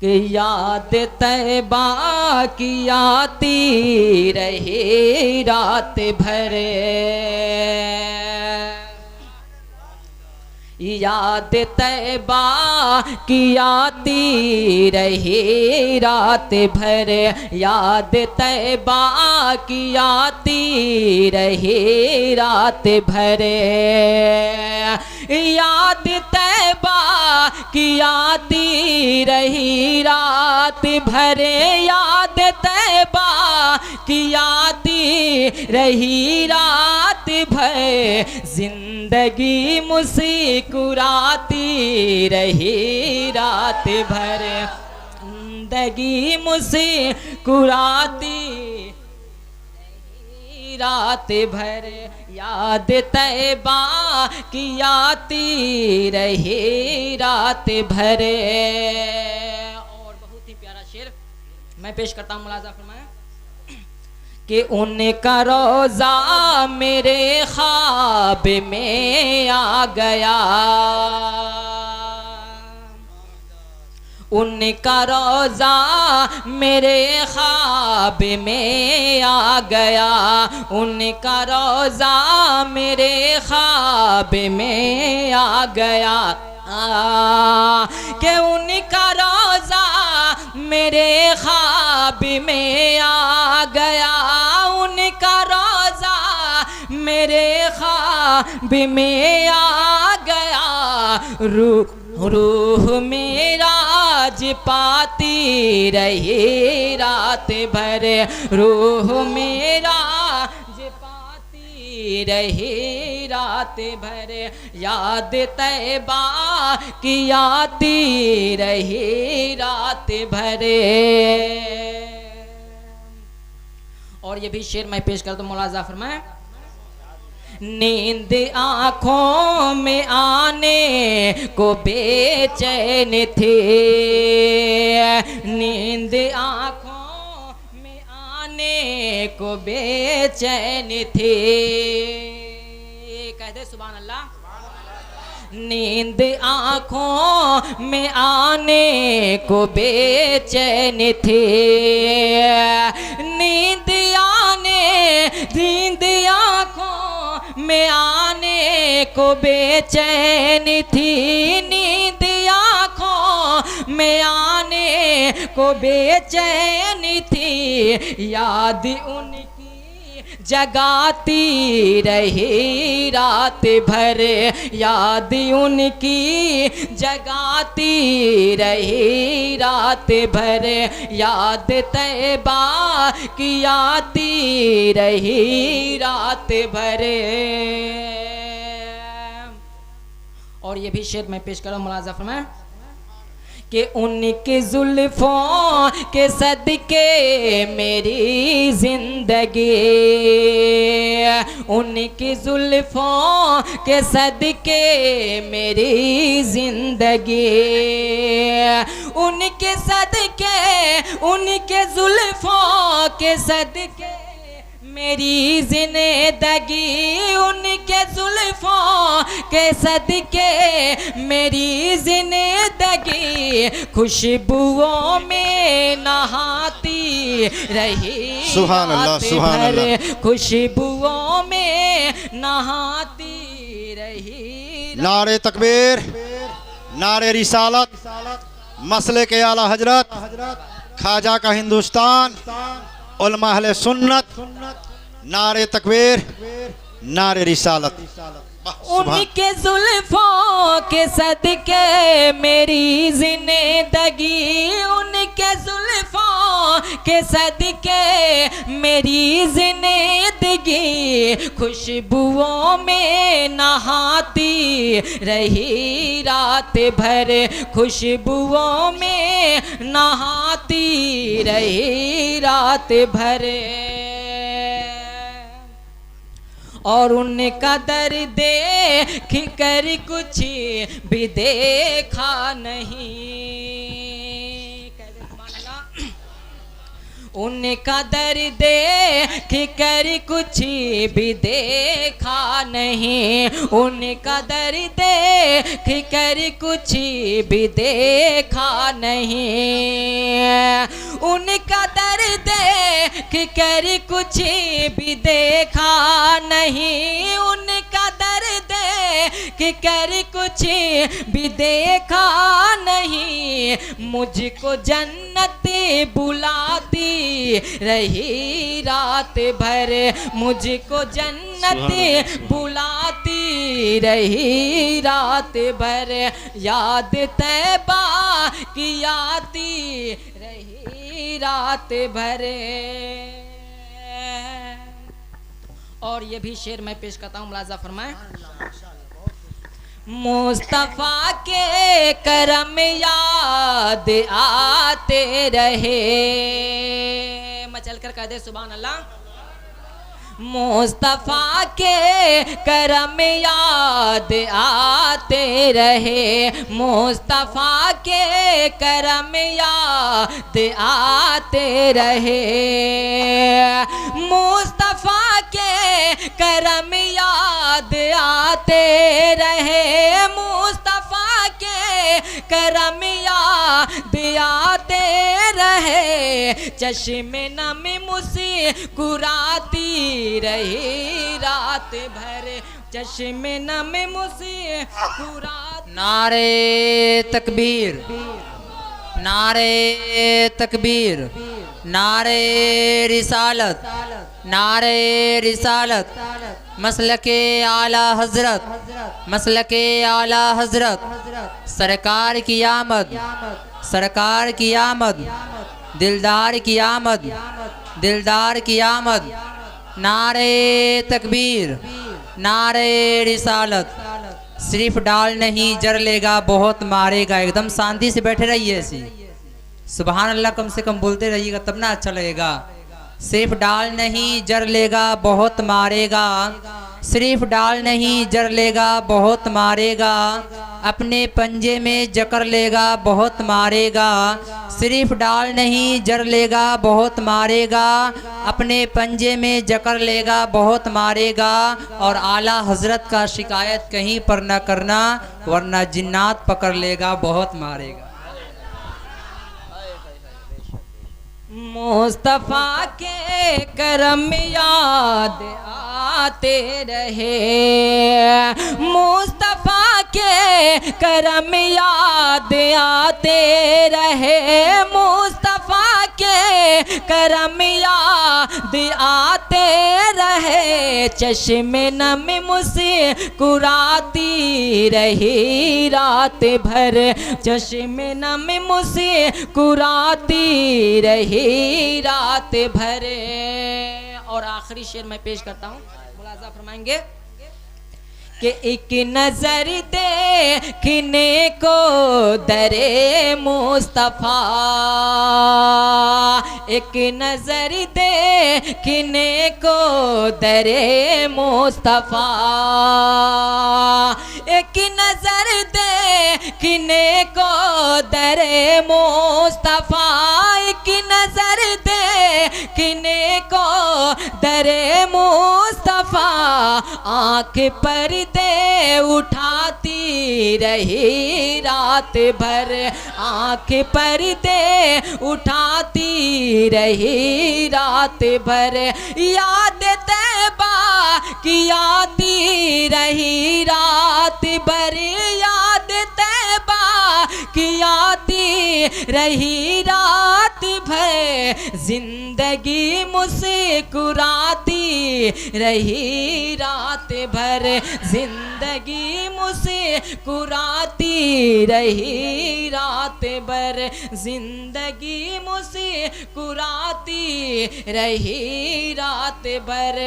कि याद तैबा की आती रहे रात भर, याद तैबा की आती रहे रात भर, याद तैबा की आती रहे रात भर, याद तैबा की आती रही रात भर, याद तैबा की आती रही रात भर, जिंदगी मुस्कुराती रही रात भर, जिंदगी मुस्कुराती रात भर, याद तैबा की आती रहे रात भर। और बहुत ही प्यारा शेर मैं पेश करता हूँ, मुलाजा फरमाएं कि उनका रोज़ा मेरे ख्वाब में आ गया, उनका रोज़ा मेरे ख्वाब में आ गया, उनका रोज़ा मेरे ख्वाब में आ गया, कि उनका रोज़ा मेरे ख्वाब में आ गया, उनका रोज़ा मेरे ख्वाब में आ गया, रूह मेरा आज पाती रही रात भर, रूह मेरा पाती रही रात भर, याद तैबा की आती रही रात भर। और ये भी शेर मैं पेश कर दूं, मुलाजा फरमाएं, नींद आँखों में आने को बेचैन थे, नींद आँखों में आने को बेचैन थे, कह दे सुभान अल्लाह। नींद आँखों में आने को बेचैन थे, नींद आँखों में आने को बेचैन थी, नींद आँखों में आने को बेचैन थी, याद उनकी जगाती रही रात भर, याद उनकी जगाती रही रात भर, याद तैबा की आती रही रात भर। और ये भी शेर मैं पेश कर रहा हूँ, मुलाजा फरमाएं कि उनके जुल्फों के सदके मेरी जिंदगी, उनके जुल्फों के सदके मेरी जिंदगी, उनके सदके उनके जुल्फों के सदके मेरी जिंदगी, उनके जुल्फों के सदके मेरी जिंदगी, खुशबुओं में नहाती रही सुभान अल्लाह, सुभान अल्लाह, खुशबुओं में नहाती रही। नारे तकबीर, नारे रिसालत, मसले के आला हजरत ख्वाजा का हिंदुस्तान, उलमा अहले सुन्नत, नारे तकबीर, नारे रिसालत। उनके जुल्फों के सदके मेरी जिंदगी, उनके जुल्फों के सदके मेरी जिंदगी, खुशबुओं में नहाती रही रात भर, खुशबुओं में नहाती रही रात भर। और उनका दर्द देख कर कुछ भी देखा नहीं, उनका दर्द देख कर कुछ भी देखा नहीं, उनका दर्द देख कर कुछ भी देखा नहीं, उनका दर्द देख कर कुछ भी देखा नहीं, उनका दर्द देख कर कुछ भी देखा नहीं। मुझको जन्नत बुलाती रही रात भर, मुझको जन्नत बुलाती रही रात भर, याद तैबा की आती रही रात भर। और ये भी शेर मैं पेश करता हूँ, मुलाजा फरमाएं। मुस्तफा के करम याद आते रहे, मचल कर कह दे सुभान अल्लाह। मुस्तफा के करम याद आते रहे, मुस्तफा के करम याद आते रहे, मुस्तफा के करम याद आते रहे, मुस्तफा के करम याद आते रहे, चश्मे नम मुस्कुराती रही रात भर, चश्मे नम मुस्कुराती। नारे तकबीर, नारे तकबीर, नारे रिसालत, नारे रिसालत, मसलके आला हजरत, मसलके आला हजरत, सरकार की आमद, सरकार की आमद, दिलदार की आमद, दिलदार की आमद। नारे तकबीर, नारे रिसालत। सिर्फ डाल नहीं जर लेगा बहुत मारेगा। एकदम शांति से बैठे रहिए ऐसी, सुभान अल्लाह कम से कम बोलते रहिएगा तब ना अच्छा लगेगा। सिर्फ डाल नहीं जर लेगा बहुत मारेगा, सिर्फ डाल नहीं जर लेगा बहुत मारेगा, अपने पंजे में जकड़ लेगा बहुत मारेगा, सिर्फ डाल नहीं जर लेगा बहुत मारेगा, अपने पंजे में जकड़ लेगा बहुत मारेगा। और आला हजरत का शिकायत कहीं पर न करना वरना जिन्नात पकड़ लेगा बहुत मारेगा। मुस्तफा के करम याद आते रहे, मुस्तफा के करम याद आते रहे, मुस्तफा के करम याद आते रहे, चश्मे नम मुस्कुराती रही रात भर, चश्मे नम मुस्कुराती रही रात भर। और आखिरी शेर मैं पेश करता हूँ, मुलाजा फरमाएंगे कि एक नजर देखने को दरे मुस्तफा, एक नजर देखने को दरे मुस्तफा, एक नजर देखने को दरे मुस्तफा, एक नजर देखने को दरे मुस्तफा, आँख पर दे उठाती रही रात भर, आँख पर दे उठाती रही रात भर, याद तैबा की आती रही रात भर, याद तैबा की आती रही रात भर, जिंदगी मुस्कुराती रही रात भर, जिंदगी मुस्कुराती रही रात भर, जिंदगी मुस्कुराती रही रात भर।